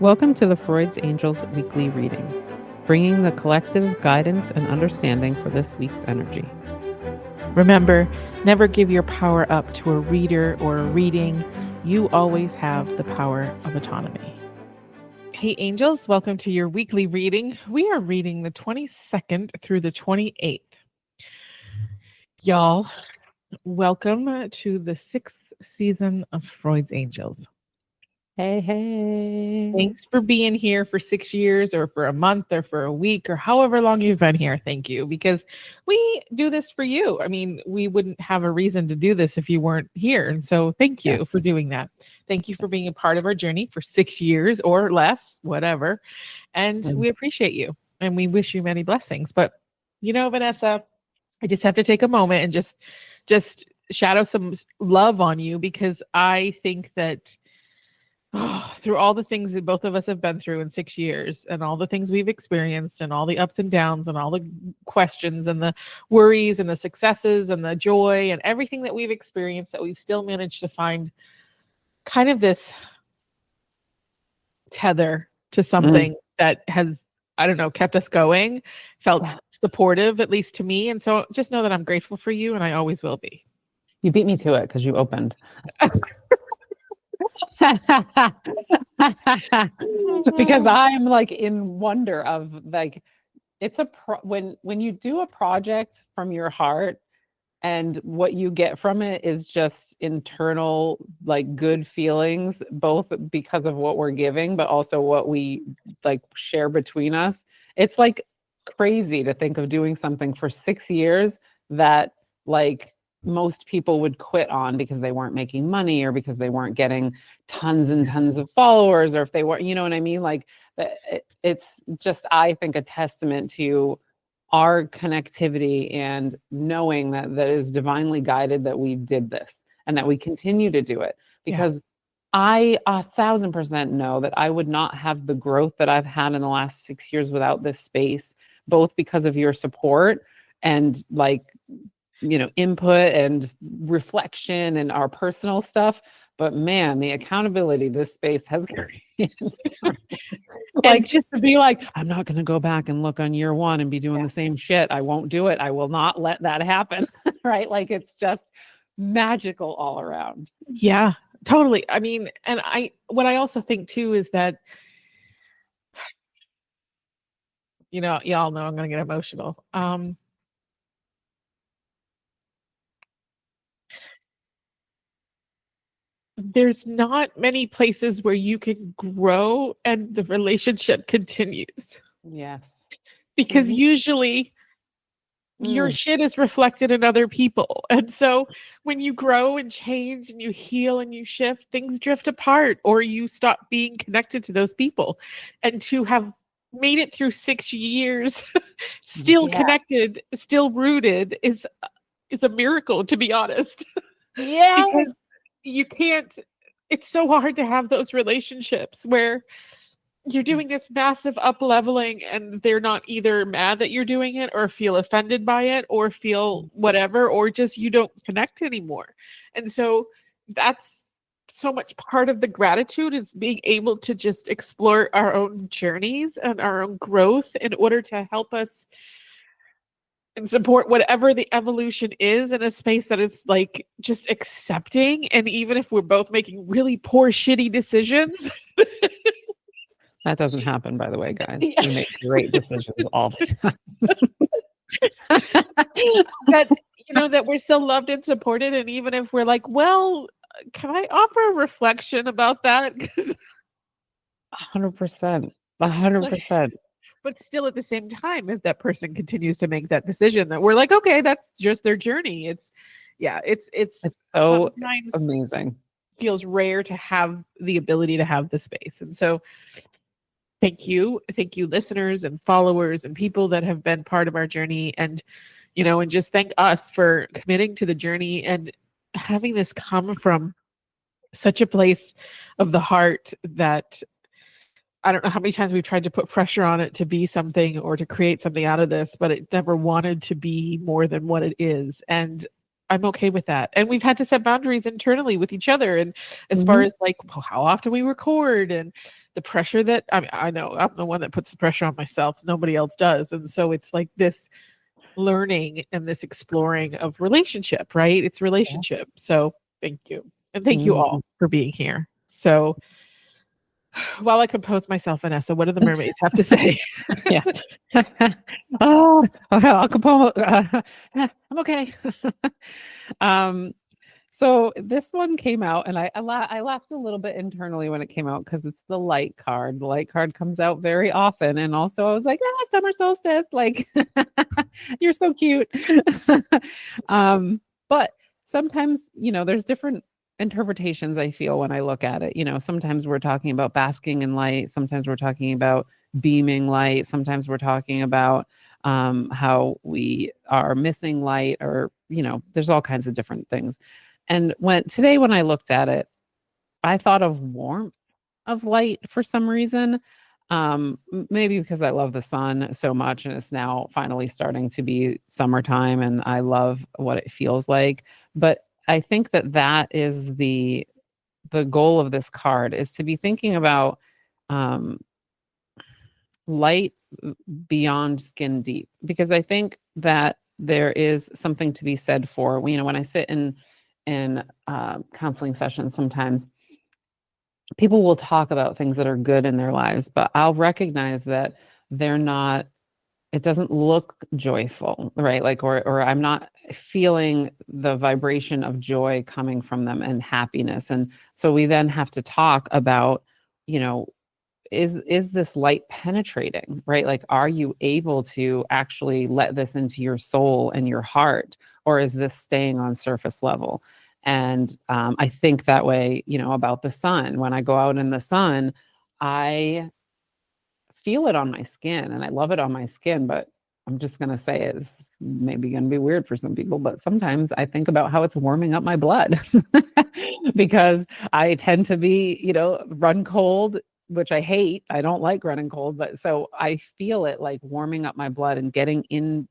Welcome to the Freud's Angels weekly reading, bringing the collective guidance and understanding for this week's energy. Remember, never give your power up to a reader or a reading. You always have the power of autonomy. Hey, angels, welcome to your weekly reading. We are reading the 22nd through the 28th. Y'all, welcome to the 6th season of Freud's Angels. Hey, hey. Thanks for being here for 6 years or for a month or for a week or however long you've been here. Thank you, because we do this for you. I mean, we wouldn't have a reason to do this if you weren't here. And so thank you for doing that. Thank you for being a part of our journey for 6 years or less, whatever. And we appreciate you and we wish you many blessings. But, you know, Vanessa, I just have to take a moment and just shadow some love on you, because I think that through all the things that both of us have been through in 6 years and all the things we've experienced and all the ups and downs and all the questions and the worries and the successes and the joy and everything that we've experienced, that we've still managed to find kind of this tether to something that has, I don't know, kept us going, felt supportive, at least to me. And so just know that I'm grateful for you and I always will be. You beat me to it because you opened. Because I'm like in wonder of like, it's when you do a project from your heart and what you get from it is just internal like good feelings, both because of what we're giving but also what we like share between us. It's like crazy to think of doing something for 6 years that like most people would quit on because they weren't making money or because they weren't getting tons and tons of followers, or if they weren't, you know what I mean? Like it's just, I think, a testament to our connectivity and knowing that is divinely guided that we did this and that we continue to do it, because I 1,000% know that I would not have the growth that I've had in the last 6 years without this space, both because of your support and like, you know, input and reflection and our personal stuff. But man, the accountability this space has created. Like just to be like, I'm not going to go back and look on year one and be doing the same shit. I won't do it. I will not let that happen. Right? Like it's just magical all around. Yeah, totally. I mean, and what I also think too is that, you know, y'all know I'm going to get emotional. There's not many places where you can grow and the relationship continues. Yes. Because usually your shit is reflected in other people. And so when you grow and change and you heal and you shift, things drift apart or you stop being connected to those people. And to have made it through 6 years, still connected, still rooted is a miracle, to be honest. Yeah. Because you can't, it's so hard to have those relationships where you're doing this massive up leveling and they're not either mad that you're doing it or feel offended by it or feel whatever, or just you don't connect anymore. And so that's so much part of the gratitude, is being able to just explore our own journeys and our own growth in order to help us and support whatever the evolution is in a space that is like just accepting. And even if we're both making really poor, shitty decisions. That doesn't happen, by the way, guys. We make great decisions all the time. That, you know, that we're still loved and supported. And even if we're like, well, can I offer a reflection about that? 100%. 100%. But still at the same time, if that person continues to make that decision, that we're like, okay, that's just their journey. It's so amazing. Feels rare to have the ability to have the space. And so thank you listeners and followers and people that have been part of our journey. And, you know, and just thank us for committing to the journey and having this come from such a place of the heart that I don't know how many times we've tried to put pressure on it to be something or to create something out of this, but it never wanted to be more than what it is. And I'm okay with that. And we've had to set boundaries internally with each other. And as far as like how often we record and the pressure that I know I'm the one that puts the pressure on myself. Nobody else does. And so it's like this learning and this exploring of relationship, right? It's Yeah. relationship. So thank you. And thank you Mm. all for being here. So while I compose myself, Vanessa, what do the mermaids have to say? Yeah. Oh, okay, I'll compose. I'm okay. um, so this one came out, and I laughed a little bit internally when it came out because it's the light card. The light card comes out very often, and also I was like, summer solstice, like you're so cute. But sometimes, there's different interpretations I feel when I look at it. Sometimes we're talking about basking in light, sometimes we're talking about beaming light, sometimes we're talking about how we are missing light, or there's all kinds of different things. And when I looked at it, I thought of warmth of light for some reason. Maybe because I love the sun so much and it's now finally starting to be summertime and I love what it feels like. But I think that is the goal of this card, is to be thinking about um, light beyond skin deep, because I think that there is something to be said for, when I sit in counseling sessions, sometimes people will talk about things that are good in their lives, but I'll recognize that they're not, it doesn't look joyful, right? Like, or I'm not feeling the vibration of joy coming from them and happiness. And so we then have to talk about, you know, is this light penetrating, right? Like, are you able to actually let this into your soul and your heart, or is this staying on surface level? And I think that way, about the sun. When I go out in the sun, I feel it on my skin and I love it on my skin, but I'm just going to say it's maybe going to be weird for some people, but sometimes I think about how it's warming up my blood because I tend to be, run cold, which I hate. I don't like running cold, but so I feel it like warming up my blood and getting in,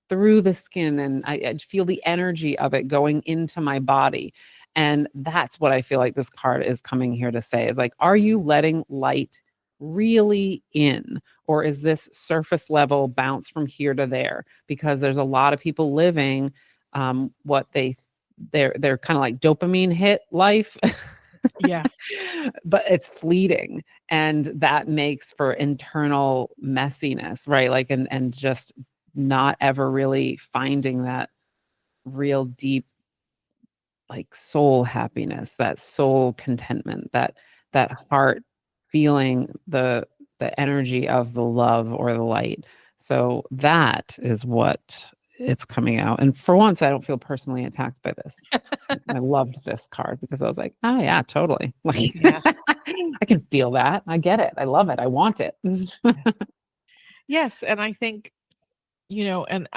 through the skin, and I feel the energy of it going into my body. And that's what I feel like this card is coming here to say, is like, are you letting light really in, or is this surface level bounce from here to there? Because there's a lot of people living what they're kind of like dopamine hit life. Yeah. But it's fleeting, and that makes for internal messiness, right? Like, and just not ever really finding that real deep, like, soul happiness, that soul contentment, that heart feeling the energy of the love or the light. So that is what it's coming out. And for once, I don't feel personally attacked by this. I loved this card because I was like, oh yeah, totally. Like, Yeah. I can feel that. I get it. I love it. I want it. Yes. And I think, and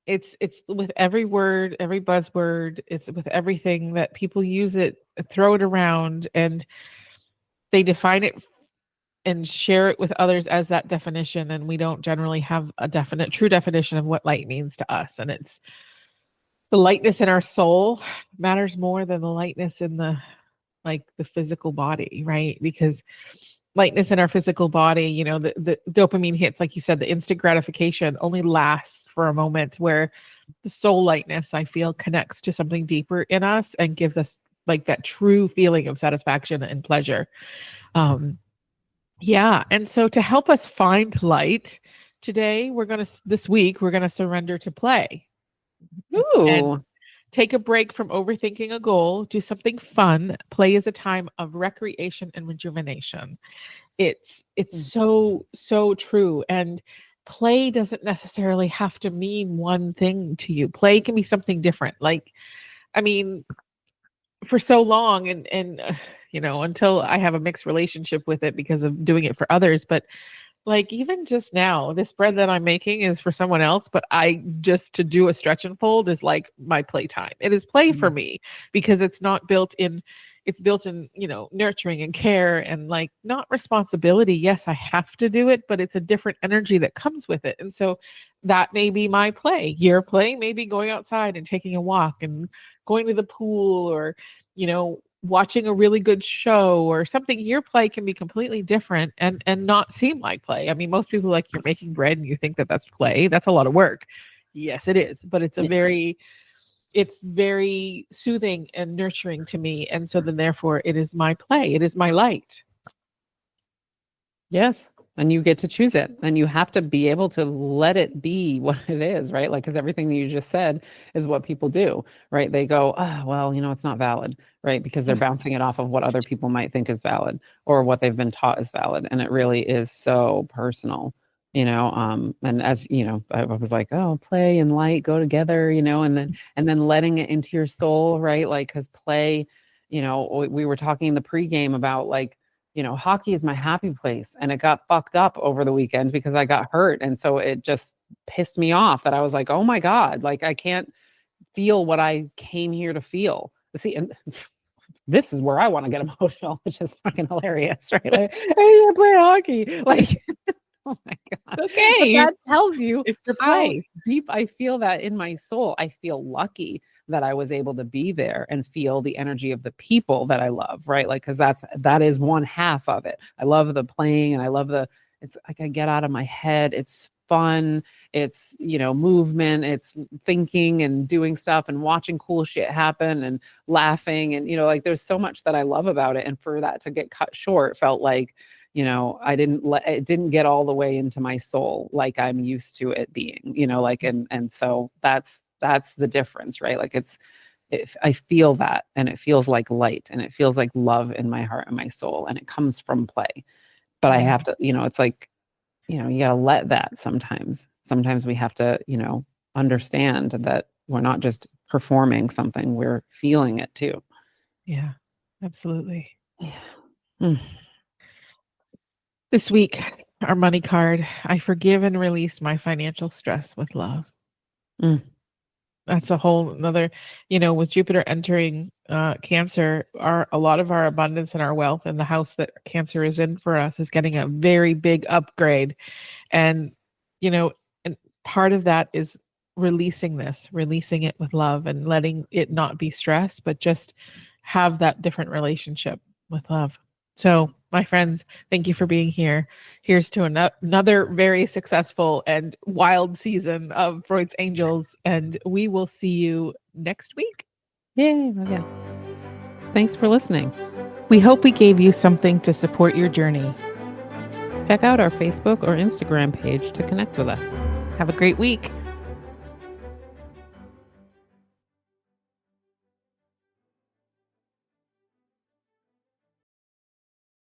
it's with every word, every buzzword, it's with everything that people use it, throw it around, and they define it and share it with others as that definition. And we don't generally have a true definition of what light means to us. And it's the lightness in our soul matters more than the lightness in the physical body, right? Because lightness in our physical body, the dopamine hits, like you said, the instant gratification only lasts for a moment, where the soul lightness, I feel, connects to something deeper in us and gives us like that true feeling of satisfaction and pleasure. Yeah. And so to help us find light today, this week, we're going to surrender to play and Ooh. take a break from overthinking a goal, do something fun. Play is a time of recreation and rejuvenation. It's Mm. so true. And play doesn't necessarily have to mean one thing to you. Play can be something different. Like, I mean, for so long, and until I have a mixed relationship with it because of doing it for others, but like, even just now, this bread that I'm making is for someone else, but I just to do a stretch and fold is like my playtime. It is play for Mm. me because it's built in, nurturing and care and like not responsibility. Yes, I have to do it, but it's a different energy that comes with it. And so that may be my play. Your play may be going outside and taking a walk and going to the pool, or, watching a really good show or something, your play can be completely different and not seem like play. I mean, most people, like, you're making bread and you think that that's play. That's a lot of work. Yes, it is, but it's very soothing and nurturing to me, and so then therefore it is my play. It is my light. Yes. And you get to choose it, and you have to be able to let it be what it is, right? Like, because everything that you just said is what people do, right? They go, oh, well, it's not valid, right? Because they're bouncing it off of what other people might think is valid or what they've been taught is valid. And it really is so personal, and as I was like, oh, play and light go together, and then letting it into your soul, right? Like, because play, we were talking in the pregame about, like, hockey is my happy place, and it got fucked up over the weekend because I got hurt. And so it just pissed me off that I was like, oh my God, like, I can't feel what I came here to feel. See, and this is where I want to get emotional, which is fucking hilarious, right? Like, hey, I play hockey. Like, oh my God. Okay. But that tells you It's your how play. deep I feel that in my soul. I feel lucky that I was able to be there and feel the energy of the people that I love, right? Like, because that is one half of it. I love the playing, and I love it's like I get out of my head. It's fun. It's, movement. It's thinking and doing stuff and watching cool shit happen and laughing. And, like, there's so much that I love about it. And for that to get cut short felt like, it didn't get all the way into my soul like I'm used to it being, like, and so that's the difference, right? Like, I feel that, and it feels like light, and it feels like love in my heart and my soul, and it comes from play. But I have to, it's like, you gotta let that sometimes. Sometimes we have to, understand that we're not just performing something, we're feeling it too. Yeah, absolutely. Yeah. Mm. This week, our money card: I forgive and release my financial stress with love. Mm. That's a whole another, with Jupiter entering Cancer, a lot of our abundance and our wealth, and the house that Cancer is in for us, is getting a very big upgrade. And, and part of that is releasing it with love, and letting it not be stress, but just have that different relationship with love. So, my friends, thank you for being here. Here's to another very successful and wild season of Freud's Angels, and we will see you next week. Yay. Okay. Thanks for listening. We hope we gave you something to support your journey. Check out our Facebook or Instagram page to connect with us. Have a great week.